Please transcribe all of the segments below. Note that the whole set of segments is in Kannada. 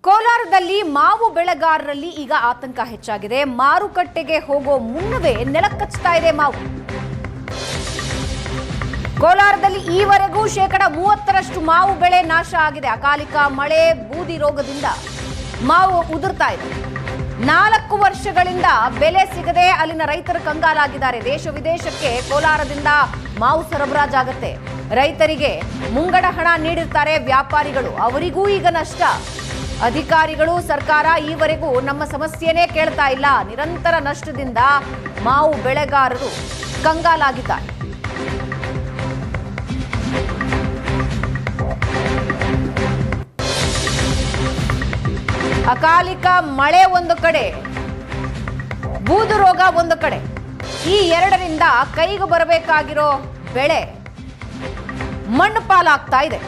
ಕೋಲಾರದಲ್ಲಿ ಮಾವು ಬೆಳೆಗಾರರಲ್ಲಿ ಈಗ ಆತಂಕ ಹೆಚ್ಚಾಗಿದೆ. ಮಾರುಕಟ್ಟೆಗೆ ಹೋಗೋ ಮುನ್ನವೇ ನೆಲಕಚ್ಚುತ್ತಾ ಇದೆ ಮಾವು. ಕೋಲಾರದಲ್ಲಿ ಈವರೆಗೂ 30% ಮಾವು ಬೆಳೆ ನಾಶ ಆಗಿದೆ. ಅಕಾಲಿಕ ಮಳೆ, ಬೂದಿ ರೋಗದಿಂದ ಮಾವು ಉದುರ್ತಾ ಇದೆ. 4 ವರ್ಷಗಳಿಂದ ಬೆಲೆ ಸಿಗದೆ ಅಲ್ಲಿನ ರೈತರು ಕಂಗಾಲಾಗಿದ್ದಾರೆ. ದೇಶ ವಿದೇಶಕ್ಕೆ ಕೋಲಾರದಿಂದ ಮಾವು ಸರಬರಾಜಾಗುತ್ತೆ. ರೈತರಿಗೆ ಮುಂಗಡ ಹಣ ನೀಡಿರ್ತಾರೆ ವ್ಯಾಪಾರಿಗಳು, ಅವರಿಗೂ ಈಗ ನಷ್ಟ. ಅಧಿಕಾರಿಗಳು, ಸರ್ಕಾರ ಈವರೆಗೂ ನಮ್ಮ ಸಮಸ್ಯೆನೇ ಕೇಳ್ತಾ ಇಲ್ಲ. ನಿರಂತರ ನಷ್ಟದಿಂದ ಮಾವು ಬೆಳೆಗಾರರು ಕಂಗಾಲಾಗಿದ್ದಾರೆ. ಅಕಾಲಿಕ ಮಳೆ ಒಂದು ಕಡೆ, ಬೂದು ರೋಗ ಒಂದು ಕಡೆ. ಈ ಎರಡರಿಂದ ಕೈಗೆ ಬರಬೇಕಾಗಿರೋ ಬೆಳೆ ಮಣ್ಣು ಪಾಲಾಗ್ತಾ ಇದೆ.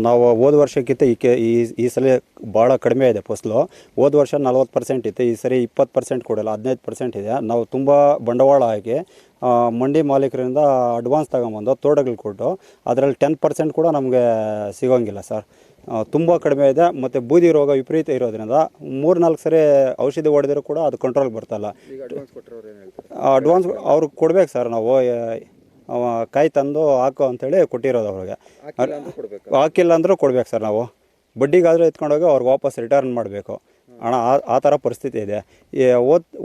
ನಾವು ಹೋದ ವರ್ಷಕ್ಕಿಂತ ಈ ಸಲ ಭಾಳ ಕಡಿಮೆ ಇದೆ ಫಸಲು. ಹೋದ ವರ್ಷ 40% ಇತ್ತು, ಈ ಸರಿ 20% ಕೊಡಲ್ಲ, 15% ಇದೆ. ನಾವು ತುಂಬ ಬಂಡವಾಳ ಹಾಕಿ ಮಂಡಿ ಮಾಲೀಕರಿಂದ ಅಡ್ವಾನ್ಸ್ ತಗೊಂಬಂದು ತೋಟಗಳು ಕೊಟ್ಟು ಅದರಲ್ಲಿ 10% ಕೂಡ ನಮಗೆ ಸಿಗೋಂಗಿಲ್ಲ ಸರ್. ತುಂಬ ಕಡಿಮೆ ಇದೆ. ಮತ್ತು ಬೂದಿ ರೋಗ ವಿಪರೀತ ಇರೋದ್ರಿಂದ 3-4 ಸರಿ ಔಷಧಿ ಹೊಡೆದರೂ ಕೂಡ ಅದು ಕಂಟ್ರೋಲ್ಗೆ ಬರ್ತಲ್ಲ. ಅಡ್ವಾನ್ಸ್ ಅವ್ರಿಗೆ ಕೊಡ್ಬೇಕು ಸರ್. ನಾವು ಕಾಯಿ ತಂದು ಹಾಕೋ ಅಂಥೇಳಿ ಕೊಟ್ಟಿರೋದು ಅವ್ರಿಗೆ. ಹಾಕಿಲ್ಲ ಅಂದರೂ ಕೊಡ್ಬೇಕು ಸರ್. ನಾವು ಬಡ್ಡಿಗಾದರೂ ಎತ್ಕೊಂಡೋಗಿ ಅವ್ರಿಗೆ ವಾಪಸ್ ರಿಟರ್ನ್ ಮಾಡಬೇಕು ಹಣ. ಆ ಥರ ಪರಿಸ್ಥಿತಿ ಇದೆ.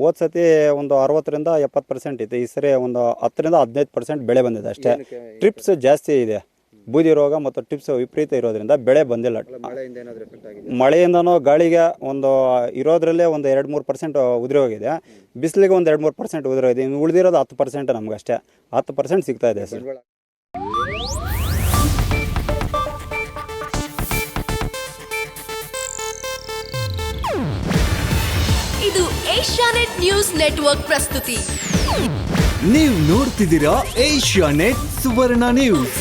ಹೋದ ಸತಿ ಒಂದು 60-70% ಇತ್ತು, ಈ ಸರಿ ಒಂದು 10-15% ಬೆಳೆ ಬಂದಿದೆ ಅಷ್ಟೇ. ಟ್ರಿಪ್ಸ್ ಜಾಸ್ತಿ ಇದೆ. ಬೂದಿ ರೋಗ ಮತ್ತು ಟಿಪ್ಸ್ ವಿಪರೀತ ಇರೋದ್ರಿಂದ ಬೆಳೆ ಬಂದಿಲ್ಲ. ಮಳೆಯಿಂದನೂ ಗಾಳಿಗೆ ಒಂದು ಇರೋದ್ರಲ್ಲೇ ಒಂದು 2-3% ಉದುರಿ ಹೋಗಿದೆ. ಬಿಸಿಲಿಗೆ ಒಂದು 2-3% ಉದುರೋಗಿದೆ. ಇನ್ನು ಉಳಿದಿರೋದು 10% ನಮ್ಗೆ ಅಷ್ಟೇ. 10% ಸಿಗ್ತಾ ಇದೆ ಸರ್. ಇದು ಏಷ್ಯಾನೆಟ್ ನ್ಯೂಸ್ ನೆಟ್ವರ್ಕ್ ಪ್ರಸ್ತುತಿ. ನೀವು ನೋಡ್ತಿದ್ದೀರಾ ಏಷ್ಯಾನೆಟ್ ಸುವರ್ಣ ನ್ಯೂಸ್.